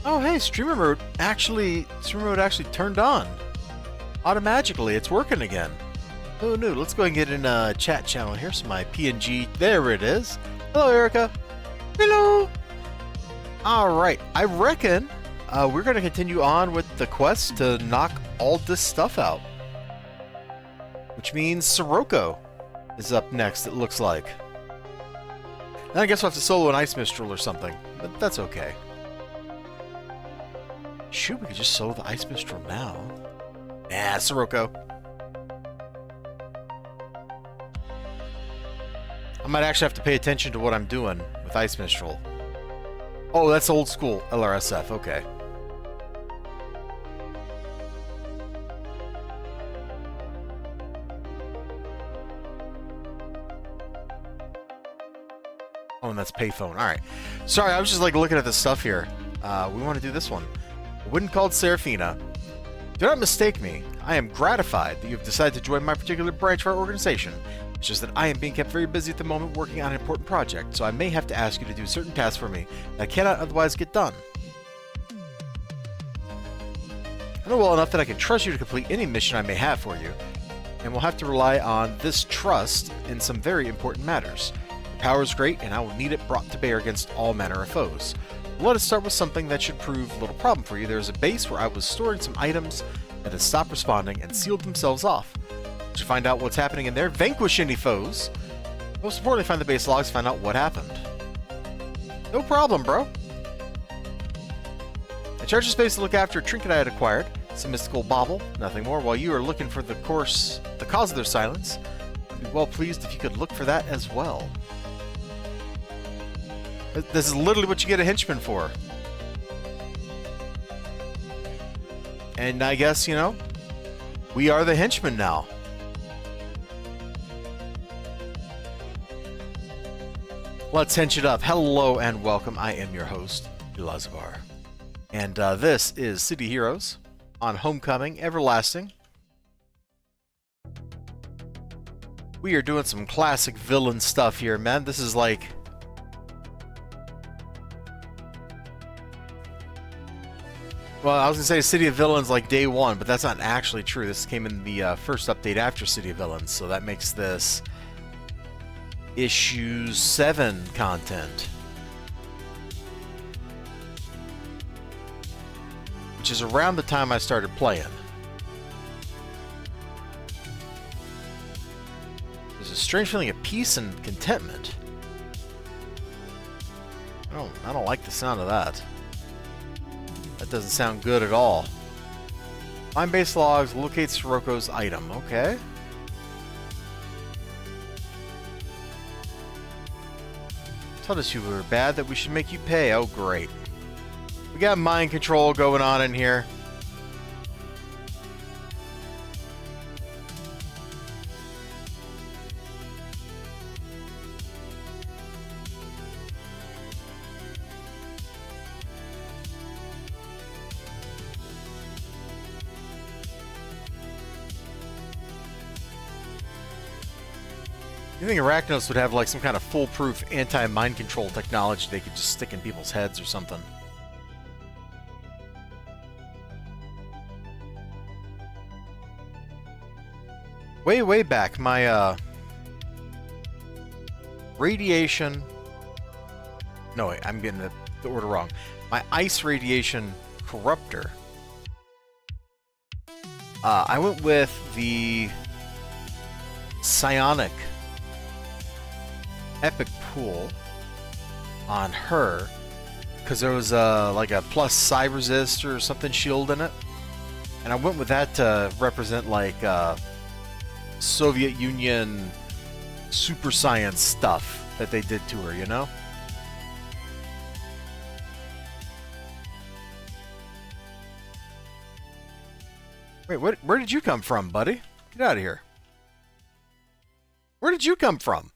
Oh, hey, streamer mode actually turned on. Automagically, it's working again. Oh no, let's go ahead and get in a chat channel here. So my PNG, there it is. Hello, Erica. Hello. All right, I reckon we're going to continue on with the quest to knock all this stuff out. Which means Scirocco is up next, it looks like. And I guess we'll have to solo an Ice Mistral or something, but that's okay. Shoot, we could just solo the Ice Mistral now. Nah, Scirocco. I might actually have to pay attention to what I'm doing with Ice Mistral. Oh, that's old school LRSF, okay. Oh, and that's payphone. Alright. Sorry, I was just like looking at this stuff here. We want to do this one. A wooden called Serafina. Do not mistake me. I am gratified that you have decided to join my particular branch of our organization. It's just that I am being kept very busy at the moment working on an important project, so I may have to ask you to do certain tasks for me that I cannot otherwise get done. I know well enough that I can trust you to complete any mission I may have for you, and will have to rely on this trust in some very important matters. Your power is great, and I will need it brought to bear against all manner of foes. Let us start with something that should prove little problem for you. There is a base where I was storing some items that have stopped responding and sealed themselves off. To find out what's happening in there, vanquish any foes. Most importantly, find the base logs, find out what happened. No problem, bro. I charge the space to look after a trinket I had acquired. It's a mystical bauble, nothing more. While you are looking for the cause of their silence, I'd be well pleased if you could look for that as well. This is literally what you get a henchman for. And I guess, you know, we are the henchmen now. Let's hench it up. Hello and welcome. I am your host, elizibar. And this is City Heroes on Homecoming Everlasting. We are doing some classic villain stuff here, man. This is like... Well, I was going to say City of Villains like day one, but that's not actually true. This came in the first update after City of Villains, so that makes this issue 7 content. Which is around the time I started playing. There's a strange feeling of peace and contentment. I don't like the sound of that. That doesn't sound good at all. Find base logs, locate Scirocco's item. Okay. Told us you were bad, that we should make you pay. Oh, great. We got mind control going on in here. You think Arachnos would have like some kind of foolproof anti-mind control technology they could just stick in people's heads or something? Way back, my radiation... No, wait, I'm getting the order wrong. My ice radiation corruptor. I went with the psionic epic pool on her because there was like a plus psi resist or something shield in it, and I went with that to represent like Soviet Union super science stuff that they did to her, you know? Wait, where did you come from, buddy? Get out of here. Where did you come from?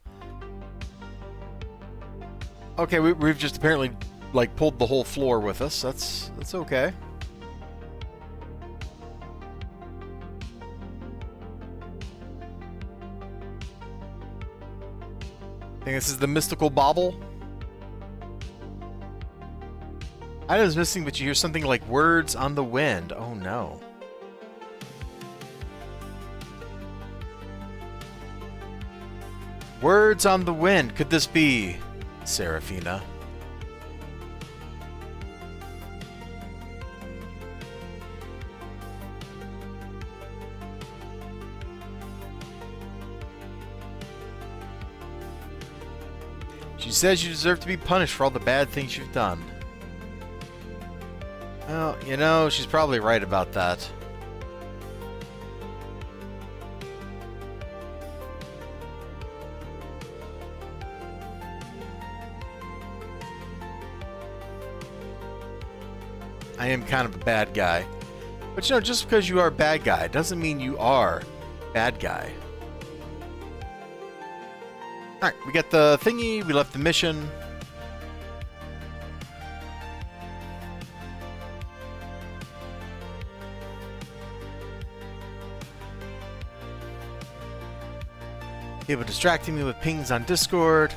Okay, we've just apparently, like, pulled the whole floor with us. That's okay. I think this is the mystical bauble. Item's missing, but you hear something like words on the wind. Oh no. Words on the wind. Could this be Serafina? She says you deserve to be punished for all the bad things you've done. Well, you know, she's probably right about that. I am kind of a bad guy. But you know, just because you are a bad guy doesn't mean you are bad guy. Alright, we got the thingy, we left the mission. People distracting me with pings on Discord.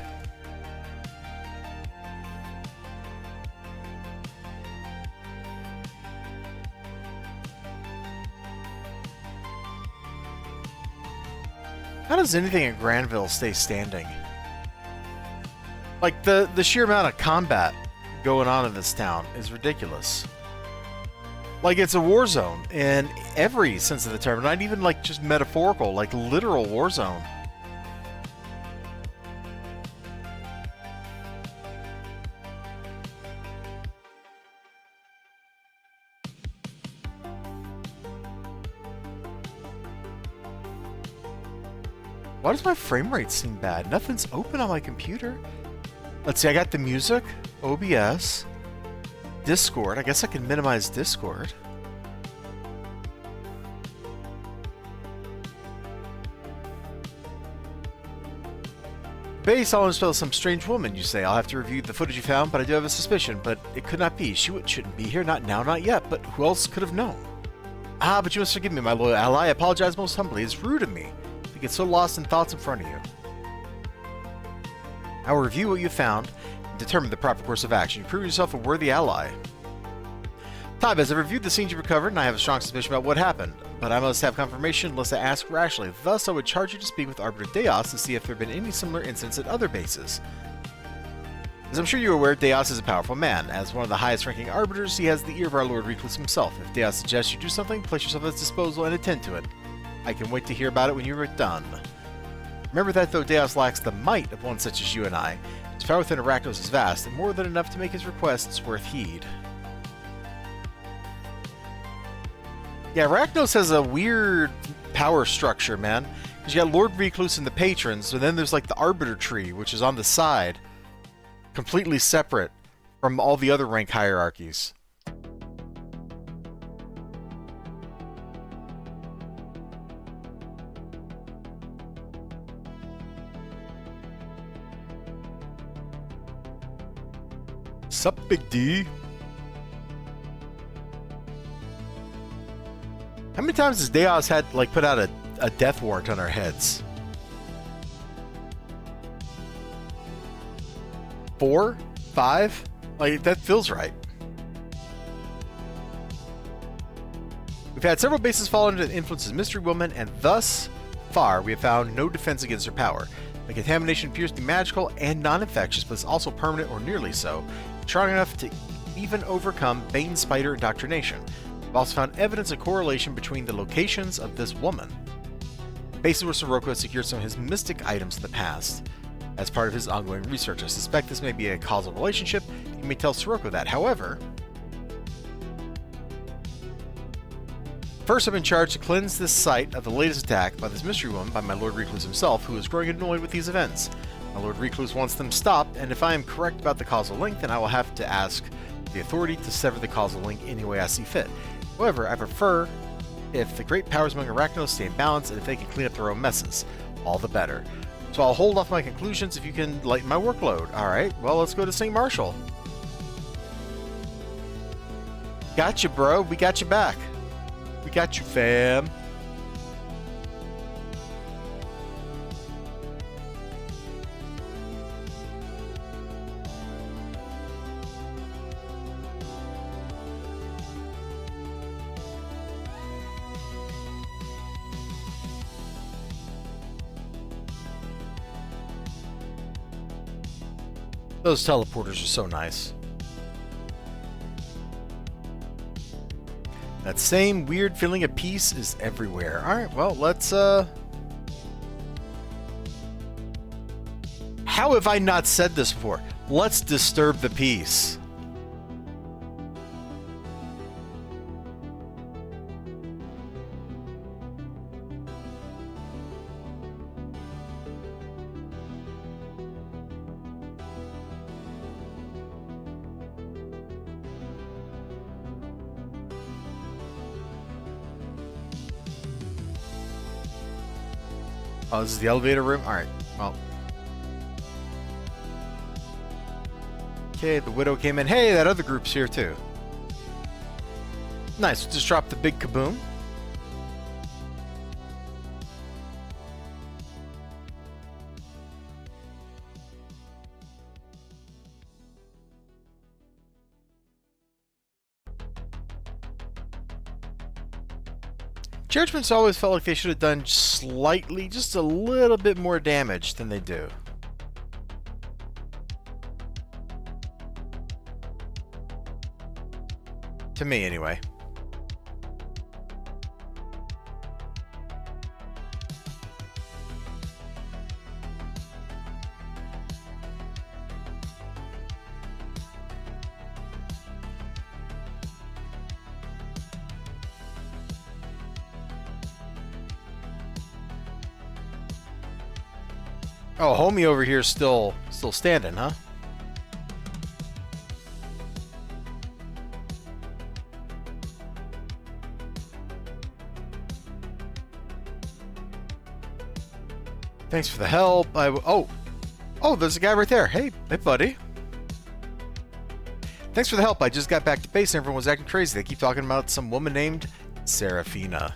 How does anything at Granville stay standing? Like, the sheer amount of combat going on in this town is ridiculous. Like, it's a war zone in every sense of the term, not even like just metaphorical, like literal war zone. Why does my frame rate seem bad? Nothing's open on my computer. Let's see, I got the music, OBS, Discord. I guess I can minimize Discord. Base always spells some strange woman, you say. I'll have to review the footage you found, but I do have a suspicion. But it could not be. She shouldn't be here. Not now, not yet. But who else could have known? Ah, but you must forgive me, my loyal ally. I apologize most humbly. It's rude of me to get so lost in thoughts in front of you. I will review what you found and determine the proper course of action. You prove yourself a worthy ally. Tab, as I reviewed the scenes you recovered, and I have a strong suspicion about what happened, but I must have confirmation unless I ask rationally. Thus, I would charge you to speak with Arbiter Deos to see if there have been any similar incidents at other bases. As I'm sure you're aware, Deos is a powerful man. As one of the highest-ranking arbiters, he has the ear of our Lord Recluse himself. If Deos suggests you do something, place yourself at his disposal and attend to it. I can wait to hear about it when you are done. Remember that though Deos lacks the might of one such as you and I, his power within Arachnos is vast, and more than enough to make his requests worth heed. Yeah, Arachnos has a weird power structure, man. Because you got Lord Recluse and the Patrons, and then there's like the Arbiter Tree, which is on the side, completely separate from all the other rank hierarchies. Sup, Big D? How many times has Deos had, like, put out a death warrant on our heads? 4? 5? Like, that feels right. We've had several bases fall under the influence of Mystery Woman, and thus far we have found no defense against her power. The contamination appears to be magical and non-infectious, but is also permanent or nearly so, strong enough to even overcome Bane Spider indoctrination. We've also found evidence of correlation between the locations of this woman. Bases where Scirocco has secured some of his mystic items in the past. As part of his ongoing research, I suspect this may be a causal relationship. You may tell Scirocco that. However, first I've been charged to cleanse this site of the latest attack by this mystery woman by my Lord Recluse himself, who is growing annoyed with these events. My Lord Recluse wants them stopped, and if I am correct about the causal link, then I will have to ask the authority to sever the causal link any way I see fit. However, I prefer if the great powers among Arachnos stay in balance and if they can clean up their own messes. All the better. So I'll hold off my conclusions if you can lighten my workload. Alright, well, let's go to St. Marshall. Gotcha, bro. We got you back. We got you, fam. Those teleporters are so nice. That same weird feeling of peace is everywhere. Alright, well, let's, How have I not said this before? Let's disturb the peace. Oh, this is the elevator room? Alright, well. Okay, the Widow came in. Hey, that other group's here too. Nice, just drop the big kaboom. Judgments always felt like they should have done slightly, just a little bit more damage than they do. To me, anyway. Oh, homie over here still standing, huh? Thanks for the help. Oh, there's a guy right there. Hey, buddy. Thanks for the help. I just got back to base and everyone was acting crazy. They keep talking about some woman named Serafina.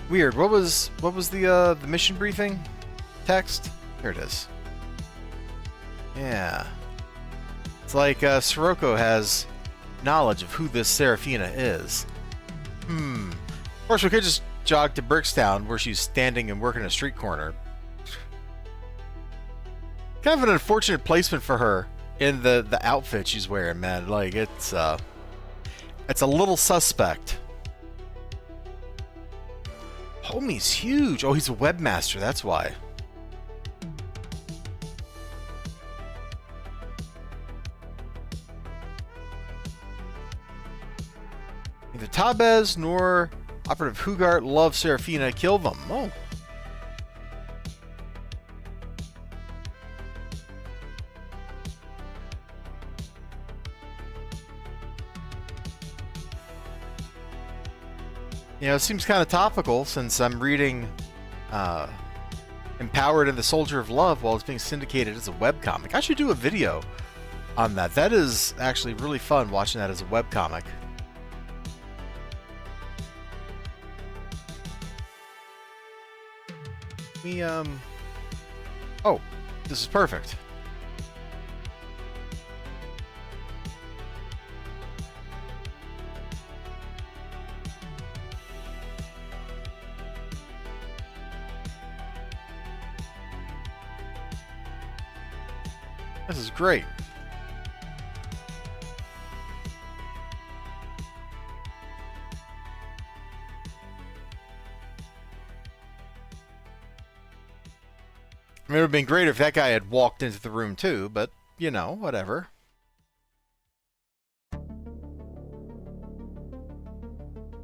Weird. What was the mission briefing text? Here it is. Yeah. It's like Scirocco has knowledge of who this Serafina is. Of course, we could just jog to Brickstown where she's standing and working a street corner. Kind of an unfortunate placement for her in the outfit she's wearing, man. Like, it's a little suspect. Homie's huge. Oh, he's a webmaster, that's why. Neither Tabez nor Operative Hugart love Serafina. Kill them. Oh. You know, it seems kind of topical since I'm reading Empowered and the Soldier of Love while it's being syndicated as a webcomic. I should do a video on that. That is actually really fun watching that as a webcomic. Oh, this is perfect. This is great. I mean, it would have been great if that guy had walked into the room too, but, you know, whatever.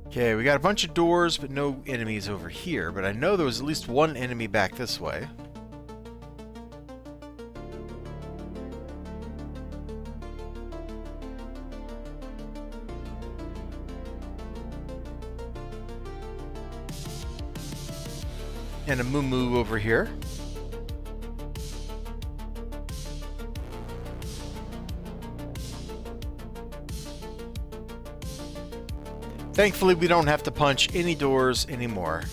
Okay, we got a bunch of doors, but no enemies over here, but I know there was at least one enemy back this way. And a moo-moo over here. Thankfully, we don't have to punch any doors anymore.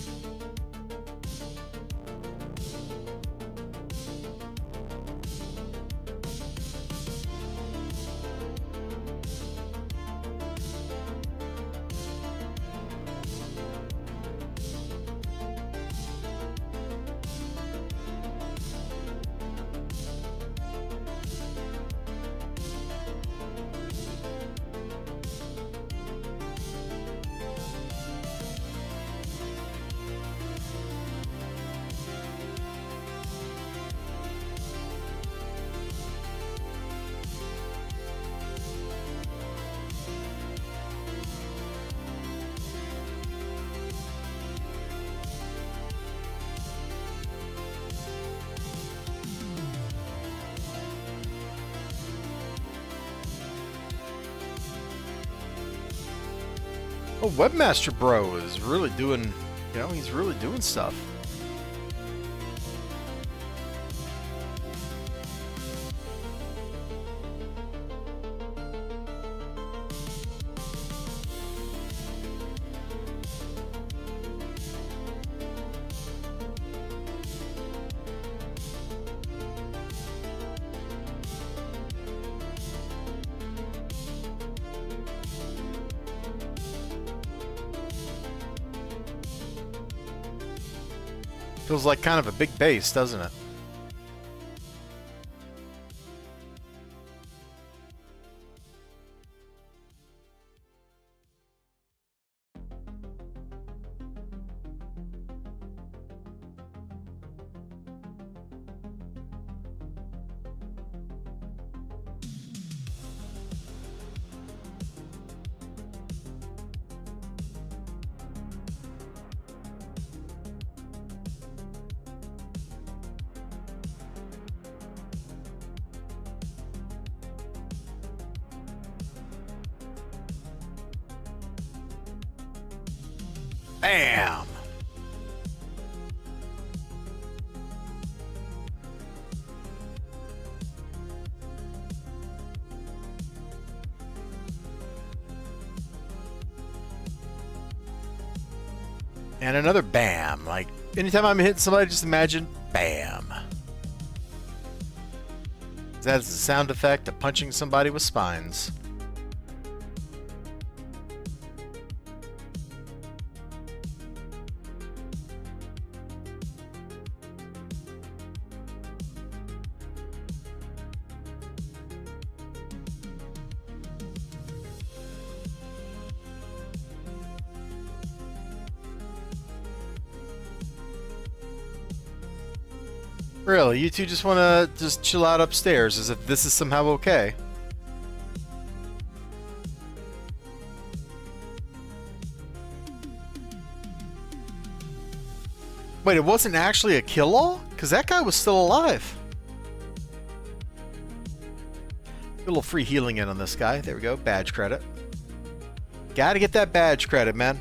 Oh, Webmaster Bro is really doing, you know, he's really doing stuff. Feels like kind of a big base, doesn't it? Bam! And another bam. Like, anytime I'm hitting somebody, just imagine bam. That's the sound effect of punching somebody with spines. Really, you two just want to just chill out upstairs as if this is somehow okay. Wait, it wasn't actually a kill-all? Because that guy was still alive. Get a little free healing in on this guy. There we go, badge credit. Gotta get that badge credit, man.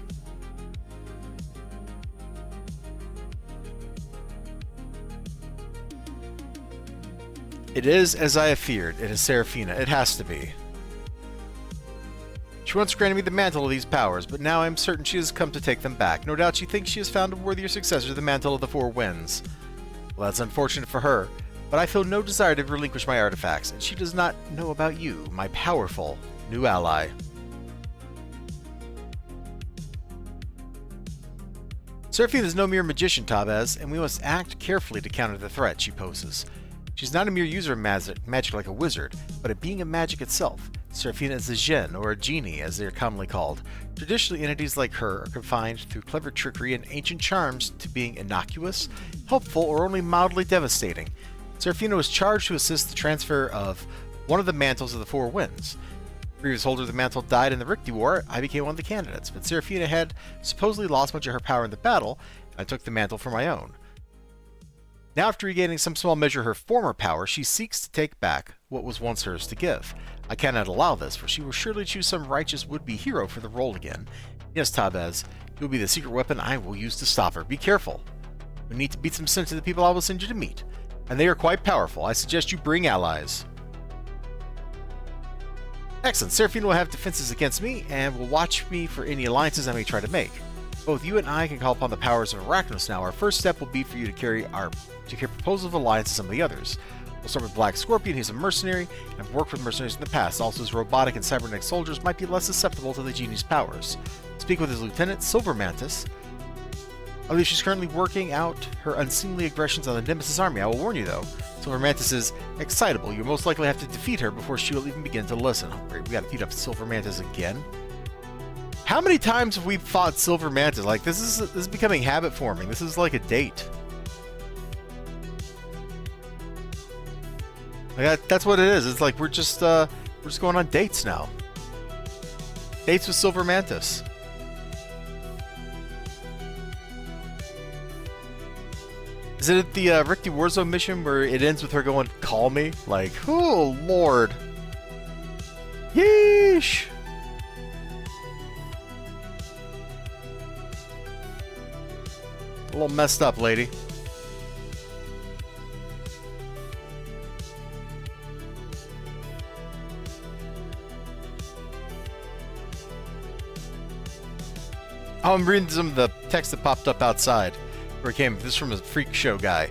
It is as I have feared. It is Serafina. It has to be. She once granted me the mantle of these powers, but now I am certain she has come to take them back. No doubt she thinks she has found a worthier successor to the mantle of the Four Winds. Well, that's unfortunate for her, but I feel no desire to relinquish my artifacts, and she does not know about you, my powerful new ally. Serafina is no mere magician, Tabez, and we must act carefully to counter the threat she poses. She's not a mere user of magic like a wizard, but a being of magic itself. Serafina is a djinn, or a genie, as they are commonly called. Traditionally, entities like her are confined through clever trickery and ancient charms to being innocuous, helpful, or only mildly devastating. Serafina was charged to assist the transfer of one of the mantles of the Four Winds. The previous holder of the mantle died in the Rikti War. I became one of the candidates, but Serafina had supposedly lost much of her power in the battle, and I took the mantle for my own. Now, after regaining some small measure of her former power, she seeks to take back what was once hers to give. I cannot allow this, for she will surely choose some righteous would-be hero for the role again. Yes, Tabez, he will be the secret weapon I will use to stop her. Be careful. We need to beat some sense to the people I will send you to meet, and they are quite powerful. I suggest you bring allies. Excellent. Serafina will have defenses against me, and will watch me for any alliances I may try to make. Both you and I can call upon the powers of Arachnos now. Our first step will be for you to carry proposals of alliance to some of the others. We'll start with Black Scorpion. He's a mercenary, and I've worked with mercenaries in the past. Also, his robotic and cybernetic soldiers might be less susceptible to the genie's powers. Speak with his lieutenant, Silver Mantis. I believe she's currently working out her unseemly aggressions on the Nemesis army. I will warn you, though. Silver Mantis is excitable. You'll most likely have to defeat her before she will even begin to listen. Oh, great. We gotta beat up Silver Mantis again. How many times have we fought Silver Mantis? Like, this is becoming habit forming. This is like a date. Like that's what it is. It's like we're just going on dates now. Dates with Silver Mantis. Is it at the Rikti Warzone mission where it ends with her going, "Call me"? Like, oh lord. Yeesh. A little messed up, lady. Oh, I'm reading some of the text that popped up outside. Where it came. This is from a freak show guy.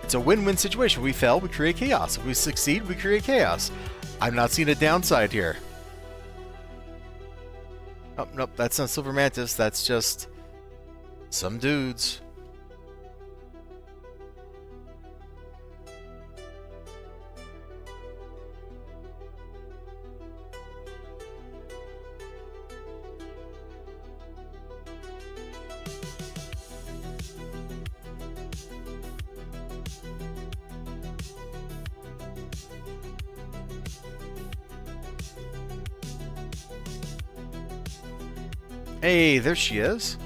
It's a win-win situation. We fail, we create chaos. If we succeed, we create chaos. I'm not seeing a downside here. Oh, nope, that's not Silver Mantis. That's just some dudes. Hey, there she is.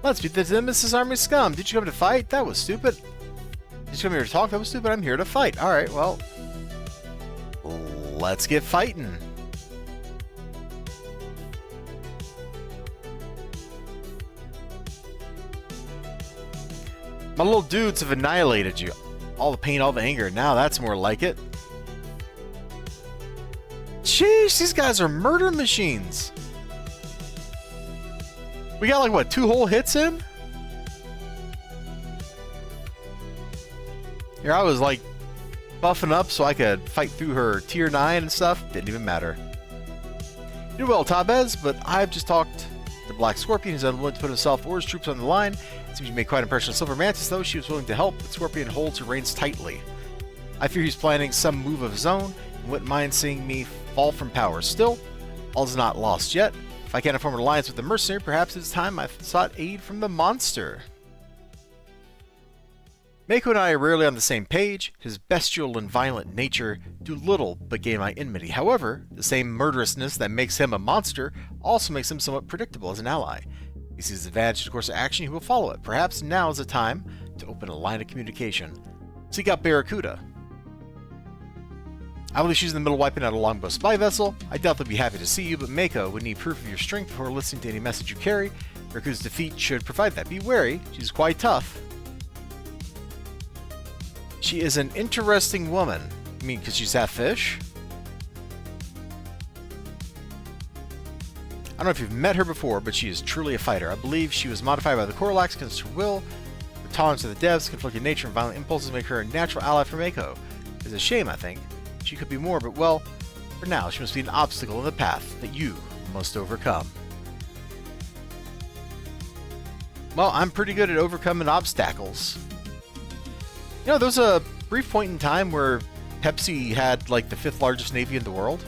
Let's beat the Nemesis Army scum. Did you come to fight? That was stupid. Did you come here to talk? That was stupid. I'm here to fight. Alright, well. Let's get fighting. My little dudes have annihilated you. All the pain, all the anger. Now that's more like it. Sheesh, these guys are murder machines. We got like, what, 2 whole hits in? Here, I was like buffing up so I could fight through her tier 9 and stuff. Didn't even matter. You did well, Tabez, but I've just talked to Black Scorpion. He's unwilling to put himself or his troops on the line. Seems you made quite an impression on Silver Mantis, though. She was willing to help, but Scorpion holds her reins tightly. I fear he's planning some move of his own and wouldn't mind seeing me fall from power. Still, all is not lost yet. If I can't form an alliance with the mercenary, perhaps it's time I've sought aid from the monster. Mako and I are rarely on the same page. His bestial and violent nature do little but gain my enmity. However, the same murderousness that makes him a monster also makes him somewhat predictable as an ally. If he sees the advantage in the course of action, he will follow it. Perhaps now is the time to open a line of communication. Seek out Barracuda. I believe she's in the middle wiping out a longbow spy vessel. I doubt they'll be happy to see you, but Mako would need proof of your strength before listening to any message you carry. Barracuda's defeat should provide that. Be wary, she's quite tough. She is an interesting woman. I mean, because she's half fish? I don't know if you've met her before, but she is truly a fighter. I believe she was modified by the Coralax against her will. Her tolerance of the depths, conflicting nature, and violent impulses make her a natural ally for Mako. It's a shame, I think. She could be more, but well, for now, she must be an obstacle in the path that you must overcome. Well, I'm pretty good at overcoming obstacles. You know, there was a brief point in time where Pepsi had, like, the 5th largest navy in the world.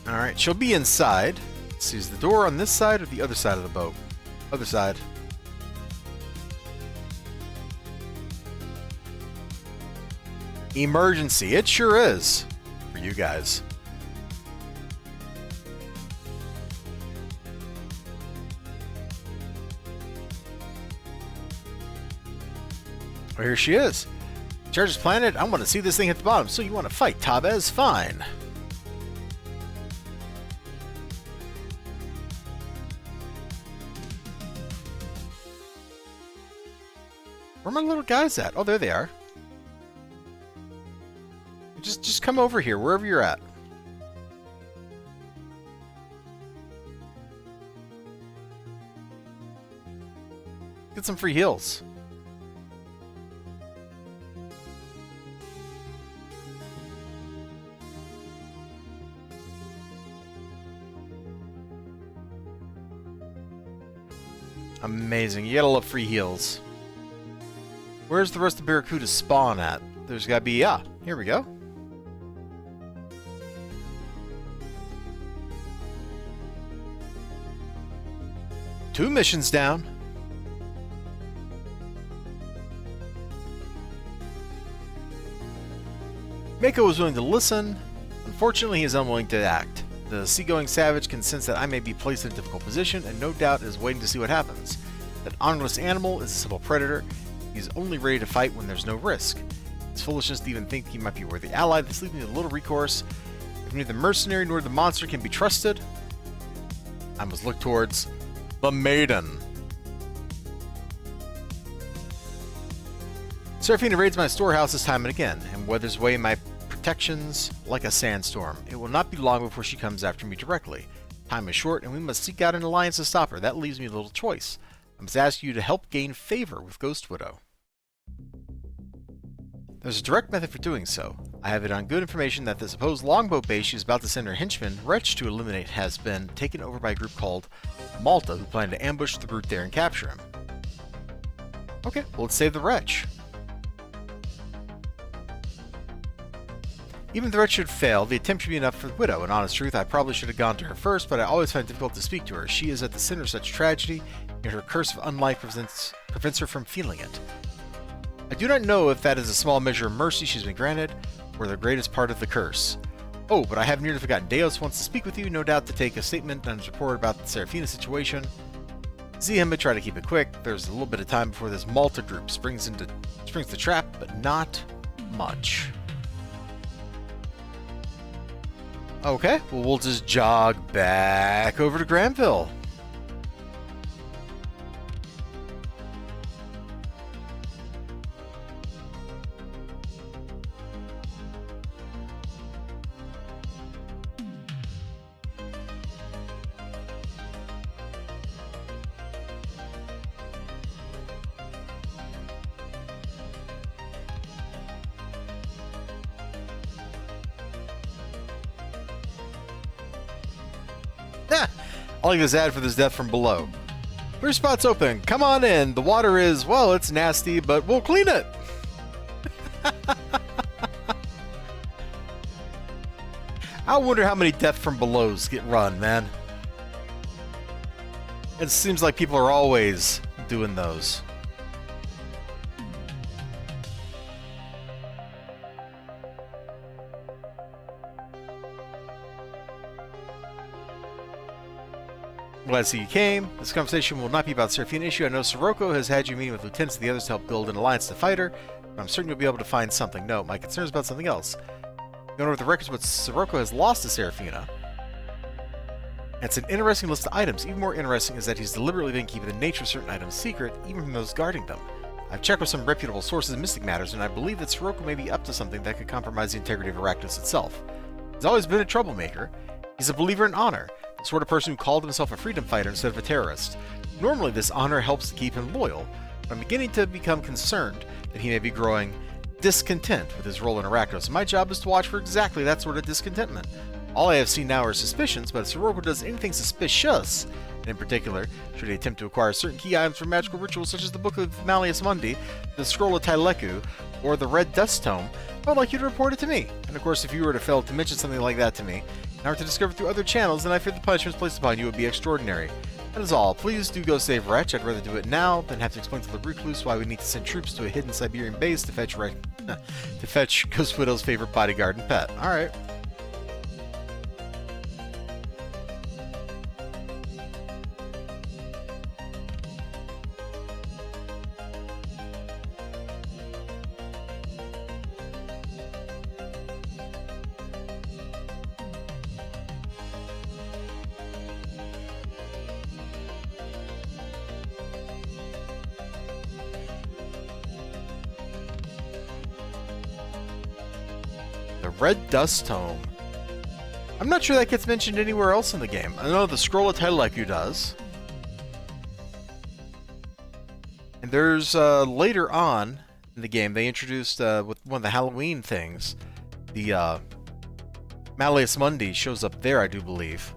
Alright, she'll be inside. Let's see, is the door on this side or the other side of the boat? Other side. Emergency. It sure is. For you guys. Oh, here she is. Charge is planted. I want to see this thing hit the bottom. So you want to fight, Tabez? Fine. Where are my little guys at? Oh, there they are. Just come over here, wherever you're at. Get some free heals. Amazing. You gotta love free heals. Where's the rest of Barracuda's spawn at? There's gotta be... Ah, here we go. Two missions down. Mako was willing to listen. Unfortunately, he is unwilling to act. The seagoing savage can sense that I may be placed in a difficult position, and no doubt is waiting to see what happens. That honorless animal is a simple predator. He's only ready to fight when there's no risk. It's foolishness to even think he might be a worthy ally. This leaves me with little recourse. If neither the mercenary nor the monster can be trusted, I must look towards the maiden. Serafina raids my storehouses time and again, and weathers away my protections like a sandstorm. It will not be long before she comes after me directly. Time is short, and we must seek out an alliance to stop her. That leaves me little choice. I must ask you to help gain favor with Ghost Widow. There's a direct method for doing so. I have it on good information that the supposed longbow base she's about to send her henchman, Wretch, to eliminate has been taken over by a group called Malta, who plan to ambush the brute there and capture him. Okay, well, let's save the Wretch. Even if the Wretch should fail, the attempt should be enough for the Widow. In honest truth, I probably should have gone to her first, but I always find it difficult to speak to her. She is at the center of such tragedy, and her curse of unlife prevents her from feeling it. I do not know if that is a small measure of mercy she's been granted, or the greatest part of the curse. Oh, but I have nearly forgotten. Deus wants to speak with you, no doubt to take a statement on his report about the Serafina situation. See him, but try to keep it quick. There's a little bit of time before this Malta group springs the trap, but not much. Okay, well, we'll just jog back over to Granville. I'll leave this ad for this death from below. Clear spot's open. Come on in. The water is, well, it's nasty, but we'll clean it. I wonder how many death from belows get run, man. It seems like people are always doing those. Glad to see you came. This conversation will not be about the Serafina issue. I know Scirocco has had you meeting with lieutenants and the others to help build an alliance to fight her, but I'm certain you'll be able to find something. No, my concern is about something else. Going over the records what Scirocco has lost to Serafina. It's an interesting list of items. Even more interesting is that he's deliberately been keeping the nature of certain items secret, even from those guarding them. I've checked with some reputable sources in mystic matters, and I believe that Scirocco may be up to something that could compromise the integrity of Arachnos itself. He's always been a troublemaker. He's a believer in honor. The sort of person who called himself a freedom fighter instead of a terrorist. Normally this honor helps to keep him loyal, but I'm beginning to become concerned that he may be growing discontent with his role in Arachnos, and my job is to watch for exactly that sort of discontentment. All I have seen now are suspicions, but if Scirocco does anything suspicious, and in particular, should he attempt to acquire certain key items from magical rituals such as the Book of Malleus Mundi, the Scroll of Tyleku, or the Red Dust Tome, I would like you to report it to me. And of course, if you were to fail to mention something like that to me, and are to discover through other channels, then I fear the punishments placed upon you would be extraordinary. That is all. Please do go save Wretch. I'd rather do it now than have to explain to the recluse why we need to send troops to a hidden Siberian base to fetch Ghost Widow's favorite bodyguard and pet. Alright. The Red Dust Tome. I'm not sure that gets mentioned anywhere else in the game. I know the Scroll of Tyleku does. And there's, later on in the game, they introduced, with one of the Halloween things, the, Malleus Mundi shows up there, I do believe.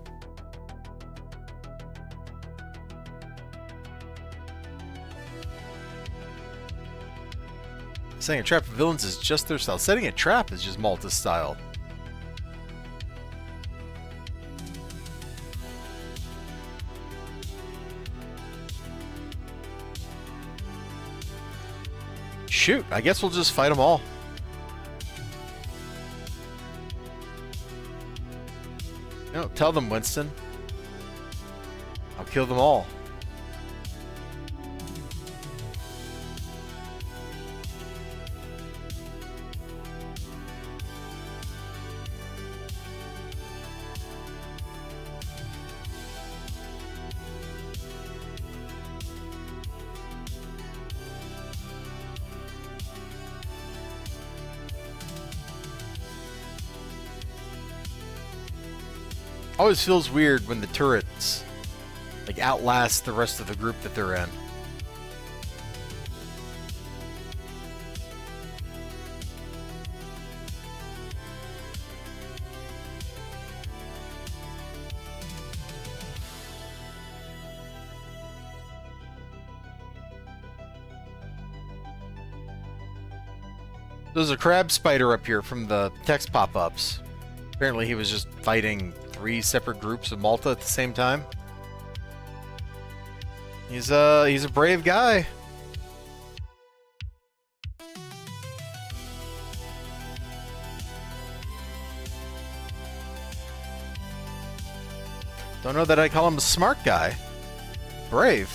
Setting a trap for villains is just their style. Setting a trap is just Malta's style. Shoot, I guess we'll just fight them all. No, tell them, Winston. I'll kill them all. Always feels weird when the turrets like outlast the rest of the group that they're in. There's a crab spider up here from the text pop-ups. Apparently he was just fighting 3 separate groups of Malta at the same time. He's a brave guy. Don't know that I call him a smart guy. Brave.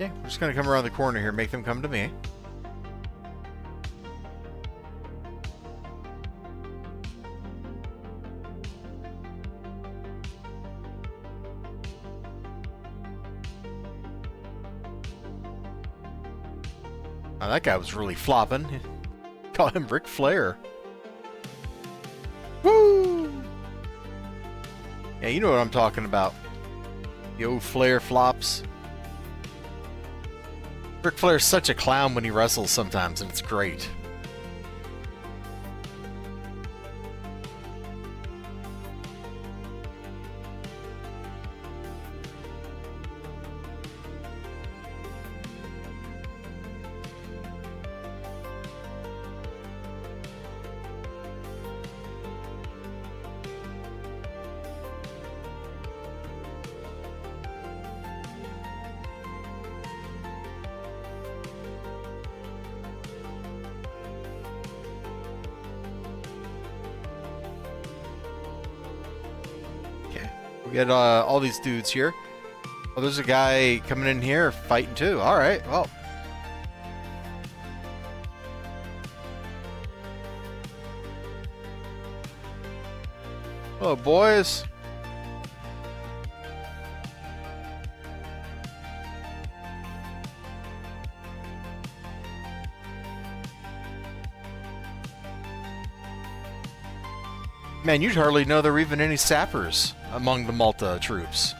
Okay, we're just gonna come around the corner here, make them come to me. Oh, that guy was really flopping. Call him Ric Flair. Woo! Yeah, you know what I'm talking about. The old Flair flops. Ric Flair's such a clown when he wrestles sometimes, and it's great. We got all these dudes here. Oh, there's a guy coming in here fighting too. All right, well. Hello, boys. Man, you'd hardly know there were even any sappers among the Malta troops.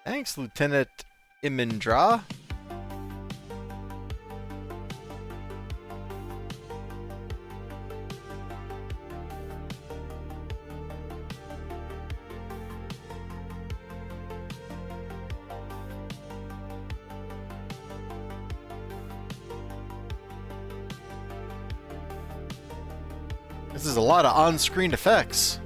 Thanks, Lieutenant Imindra. This is a lot of on-screen effects.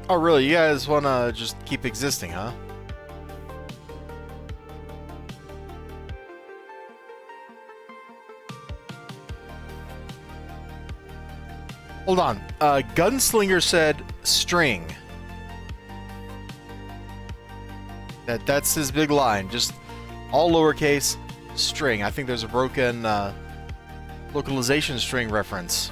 Oh, really? You guys want to just keep existing, huh? Hold on. Gunslinger said string. That's his big line. Just all lowercase string. I think there's a broken localization string reference.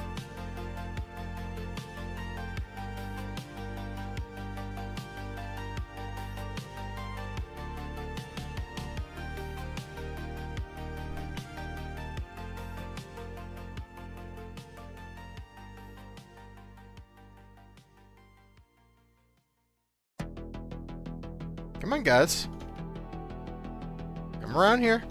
Come on, guys. Come around here.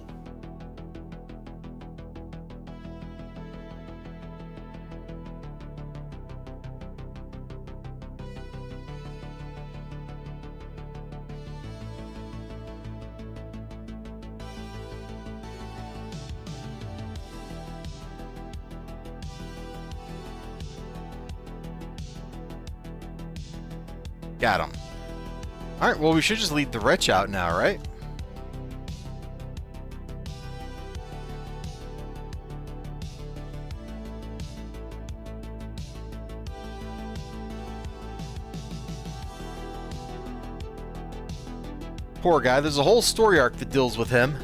Got him. Alright, well, we should just lead the wretch out now, right? Poor guy. There's a whole story arc that deals with him.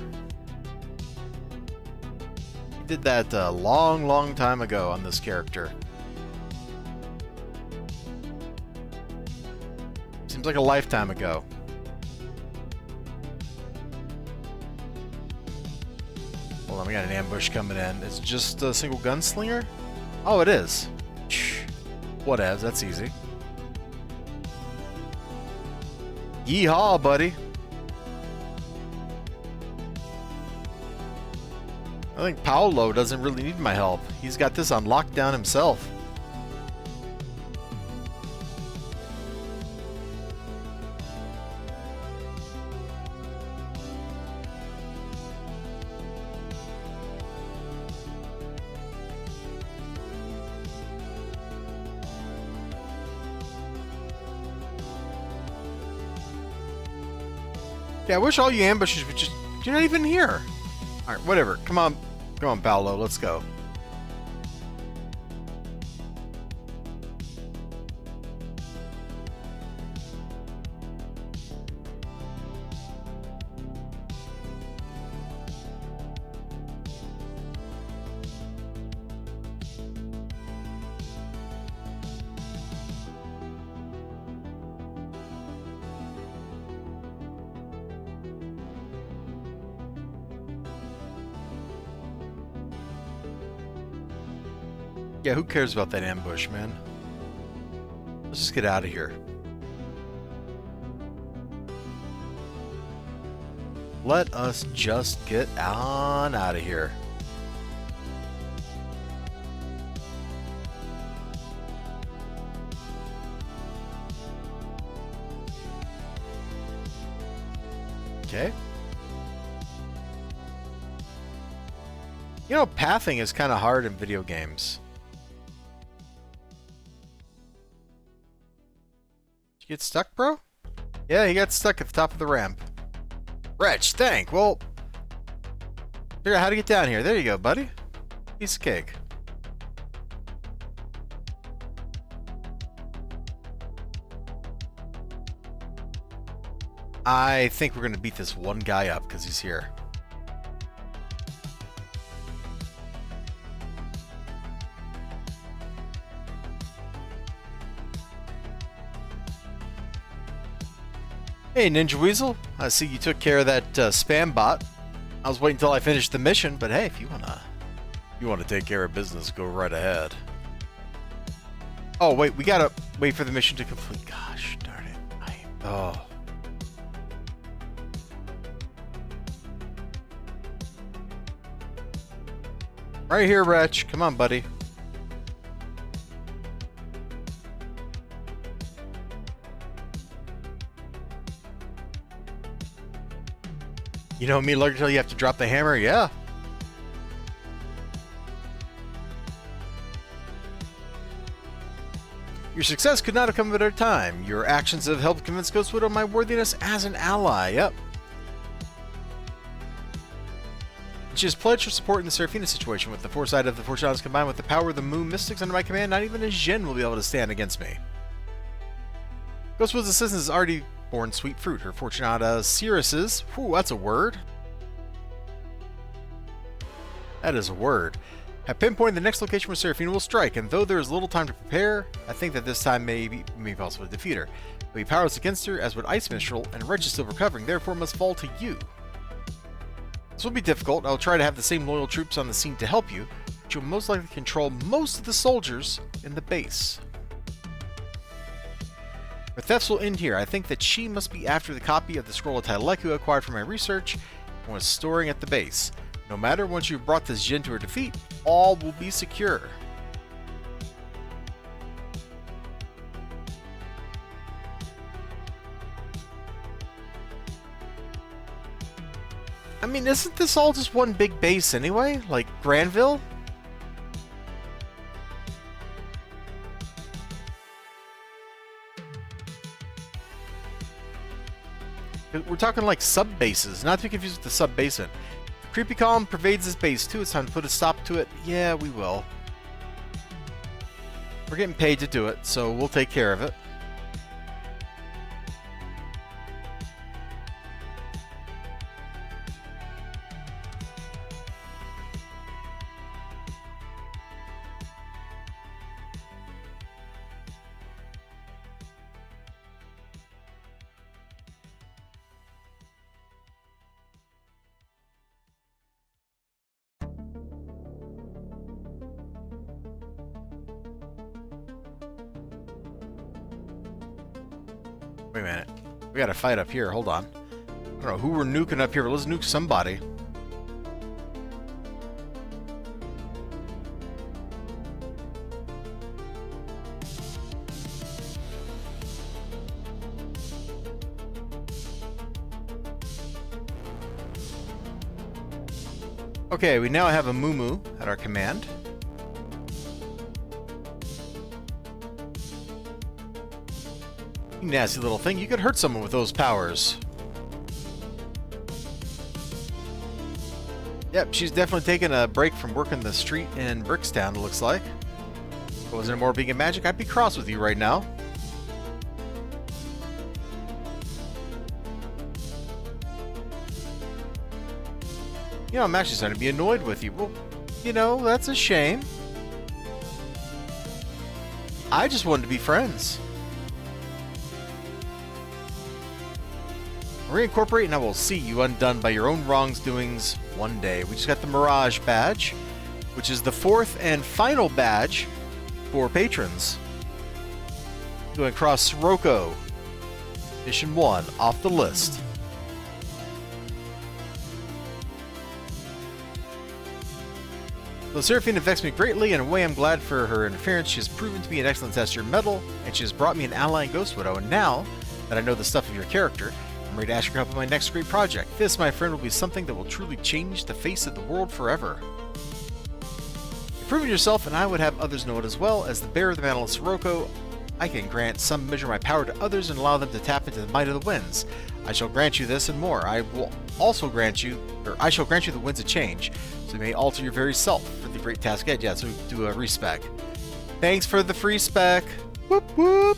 He did that a long, long time ago on this character. Seems like a lifetime ago. Hold on, we got an ambush coming in. Is it just a single gunslinger? Oh, it is. Whatevs, that's easy. Yeehaw, buddy. I think Paolo doesn't really need my help. He's got this on lockdown himself. Yeah, I wish all you ambushes would just... You're not even here. Alright, whatever. Come on. Come on, Paolo. Let's go. Yeah, who cares about that ambush, man? Let's just get out of here. Let us just get on out of here. Okay. You know, pathing is kind of hard in video games. Get stuck, bro? Yeah, he got stuck at the top of the ramp. Wretch, thank. Well, figure out how to get down here. There you go, buddy. Piece of cake. I think we're going to beat this one guy up because he's here. Hey, Ninja Weasel. I see you took care of that spam bot. I was waiting until I finished the mission, but hey, if you wanna take care of business, go right ahead. Oh wait, we gotta wait for the mission to complete. Gosh darn it! Oh. Right here, Wretch. Come on, buddy. You know me, Lurk, until you have to drop the hammer? Yeah. Your success could not have come at a better time. Your actions have helped convince Ghostwood of my worthiness as an ally. Yep. She has pledged her support in the Serafina situation. With the foresight of the Fortunatas combined with the power of the Moon Mystics under my command, not even a Jinn will be able to stand against me. Ghostwood's assistance has already borne sweet fruit. Her Fortunata Cirrus's, whew, that's a word. That is a word. Have pinpointed the next location where Serafina will strike, and though there is little time to prepare, I think that this time may be possible to defeat her. But be powerless against her, as would Ice Minstrel, and Reg is still recovering, therefore must fall to you. This will be difficult. I will try to have the same loyal troops on the scene to help you, but you'll most likely control most of the soldiers in the base. Her thefts will end here. I think that she must be after the copy of the scroll of Taileku acquired from my research and was storing at the base. No matter, once you've brought this Jinn to her defeat, all will be secure. I mean, isn't this all just one big base anyway? Like Granville? We're talking like sub-bases, not to be confused with the sub-basement. Creepy column pervades this base too. It's time to put a stop to it. Yeah, we will. We're getting paid to do it, so we'll take care of it. Wait a minute. We got a fight up here. Hold on. I don't know who we're nuking up here, but let's nuke somebody. Okay, we now have a Moo at our command. You nasty little thing, you could hurt someone with those powers. Yep, she's definitely taking a break from working the street in Brickstown, it looks like. If it wasn't more being a magic, I'd be cross with you right now. You know, I'm actually starting to be annoyed with you. Well, you know, that's a shame. I just wanted to be friends. Reincorporate and I will see you undone by your own wrongs doings one day. We just got the Mirage badge, which is the 4th and final badge for patrons. Going across Scirocco. Mission 1 off the list. Though Serafina affects me greatly, in a way I'm glad for her interference. She has proven to be an excellent tester of metal, and she has brought me an ally in Ghost Widow, and now that I know the stuff of your character, I'm ready to ask your help in my next great project. This, my friend, will be something that will truly change the face of the world forever. You've proven yourself, and I would have others know it as well. As the bearer of the mantle of Serafina, I can grant some measure of my power to others and allow them to tap into the might of the winds. I shall grant you this and more. I shall grant you the winds of change, so you may alter your very self for the great task ahead. Yeah, so do a respec. Thanks for the free spec. Whoop whoop.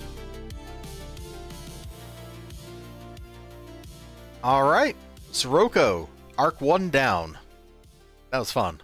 All right, Scirocco, Arc 1 down. That was fun.